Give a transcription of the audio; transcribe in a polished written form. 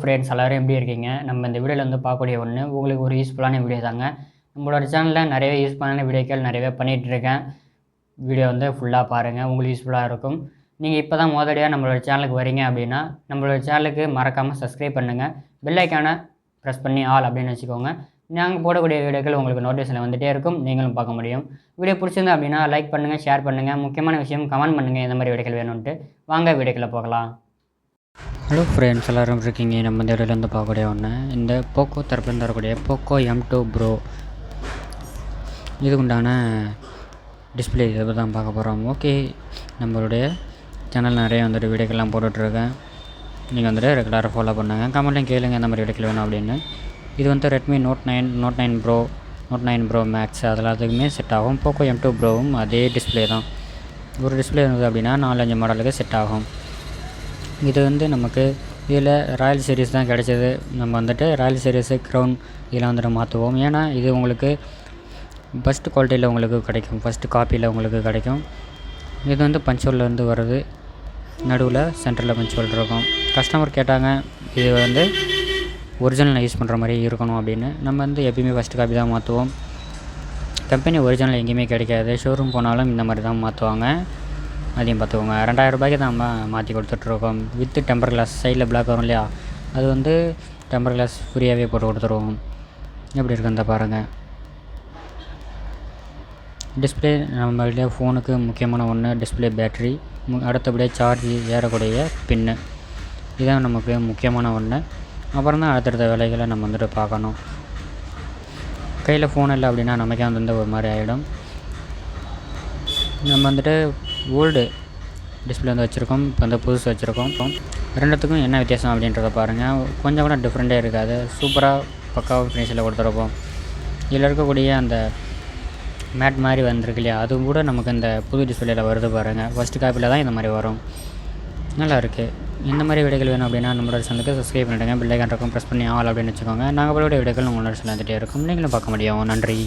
Friends எல்லோரும் எப்படி இருக்கீங்க? நம்ம இந்த வீடியோவில் வந்து பார்க்கக்கூடிய ஒன்று உங்களுக்கு ஒரு யூஸ்ஃபுல்லான வீடியோ தாங்க. நம்மளோட சேனலில் நிறையவே யூஸ்ஃபுல்லான வீடியோக்கள் நிறையவே பண்ணிகிட்ருக்கேன். வீடியோ வந்து ஃபுல்லாக பாருங்கள், உங்களுக்கு யூஸ்ஃபுல்லாக இருக்கும். நீங்கள் இப்போ தான் முதலடியாக நம்மளோட சேனலுக்கு வரீங்க அப்படின்னா நம்மளோட சேனலுக்கு மறக்காமல் சப்ஸ்கிரைப் பண்ணுங்கள். பெல் ஐக்கானை ப்ரெஸ் பண்ணி ஆல் அப்படின்னு வச்சுக்கோங்க. நாங்கள் போடக்கூடிய வீடியோக்கள் உங்களுக்கு நோட்டிஃபிகேஷனில் வந்துகிட்டே இருக்கும், நீங்களும் பார்க்க முடியும். வீடியோ பிடிச்சிருந்தா அப்படின்னா லைக் பண்ணுங்கள், ஷேர் பண்ணுங்கள், முக்கியமான விஷயம் கமெண்ட் பண்ணுங்கள் எந்த மாதிரி வீடியோக்கள் வேணும்ன்ட்டு. வாங்க வீடியோக்களை போகலாம். ஹலோ ஃப்ரெண்ட்ஸ் எல்லோரும் இருக்கீங்க. நம்ம இந்த வீடியோவில் வந்து பார்க்கக்கூடிய ஒன்று இந்த போக்கோ தரப்புலேருந்து வரக்கூடிய போக்கோ M2 ப்ரோ இதுக்குண்டான டிஸ்பிளே இதை தான் பார்க்க போகிறோம். ஓகே, நம்மளுடைய சேனல் நிறைய வந்துட்டு வீடியோக்கெல்லாம் போட்டுட்ருக்கேன். நீங்கள் வந்துட்டு ரெகுலராக ஃபாலோ பண்ணுங்கள், கமெண்ட்லையும் கேளுங்க எந்த மாதிரி வீடியோக்கள் வேணும் அப்படின்னு. இது வந்து Redmi Note 9 pro, Note 9 pro max அதெல்லாத்துக்குமே செட் ஆகும். போக்கோ M2 ப்ரோவும் அதே டிஸ்பிளே தான். ஒரு டிஸ்பிளே இருந்தது அப்படின்னா 4-5 மாடலுக்கு செட் ஆகும். இது வந்து நமக்கு இதில் ராயல் சீரிஸ் தான் கிடச்சிது. நம்ம வந்துட்டு ராயல் சீரிஸு க்ரௌன் இதெல்லாம் வந்துட்டு மாற்றுவோம். ஏன்னா இது உங்களுக்கு ஃபஸ்ட்டு குவாலிட்டியில் உங்களுக்கு கிடைக்கும், ஃபஸ்ட்டு காப்பியில் உங்களுக்கு கிடைக்கும். இது வந்து பஞ்சுவல்லேருந்து வருது, நடுவில் சென்டரில் பஞ்சுவல் இருக்கும். கஸ்டமர் கேட்டாங்க இது வந்து ஒரிஜினல் யூஸ் பண்ணுற மாதிரி இருக்கணும் அப்படின்னு. நம்ம வந்து எப்பயுமே ஃபஸ்ட்டு காப்பி தான் மாற்றுவோம். கம்பெனி ஒரிஜினல் எங்கேயுமே கிடைக்காது, ஷோரூம் போனாலும் இந்த மாதிரி தான் மாற்றுவாங்க. அதையும் பார்த்துக்கோங்க. 2000 ரூபாய்க்கு தான் நம்ம மாற்றி கொடுத்துட்ருக்கோம். வித்து டெம்பர் கிளாஸ் சைடில் பிளாக் வரும் இல்லையா, அது வந்து டெம்பர் கிளாஸ் ஃப்ரீயாகவே போட்டு கொடுத்துருவோம். எப்படி இருக்குன்னு பாருங்கள். டிஸ்பிளே நம்மளுடைய ஃபோனுக்கு முக்கியமான ஒன்று டிஸ்பிளே, பேட்ரி, அடுத்தபடியாக சார்ஜ் ஏறக்கூடிய பின்னு, இதுதான் நமக்கு முக்கியமான ஒன்று. அப்புறம் தான் அடுத்தடுத்த வேலைகளை நம்ம வந்துட்டு பார்க்கணும். கையில் ஃபோன் இல்லை அப்படின்னா நமக்கே வந்து ஒரு மாதிரி ஆகிடும். நம்ம வந்துட்டு ஓல்டு டிஸ்பிளே வந்து வச்சுருக்கோம், இப்போ வந்து புதுசு வச்சுருக்கோம். ரெண்டுத்துக்கும் என்ன வித்தியாசம் அப்படின்றத பாருங்கள். கொஞ்சம் கூட டிஃப்ரெண்ட்டே இருக்காது. சூப்பராக பக்காவாக ஃபினிஷில் கொடுத்துருப்போம். இதில் இருக்கக்கூடிய அந்த மேட் மாதிரி வந்திருக்கு இல்லையா, அதுவும் கூட நமக்கு இந்த புது டிஸ்பிளேயில் வருது பாருங்கள். ஃபஸ்ட்டு காப்பியில் தான் இந்த மாதிரி வரும். நல்லாயிருக்கு. இந்த மாதிரி வீடியோக்கள் வேணும் அப்படின்னா நம்மளோட சேனலுக்கு சப்ஸ்கிரைப் பண்ணிவிடுங்க. பெல் ஐக்கான் இருக்கும் ப்ரெஸ் பண்ணி ஆல் அப்படின்னு வச்சுக்கோங்க. நாங்கள் போட வீடியோக்கள் உங்களோட சேனல் வந்துகிட்டே இருக்கும், நீங்களும் பார்க்க முடியும். நன்றி.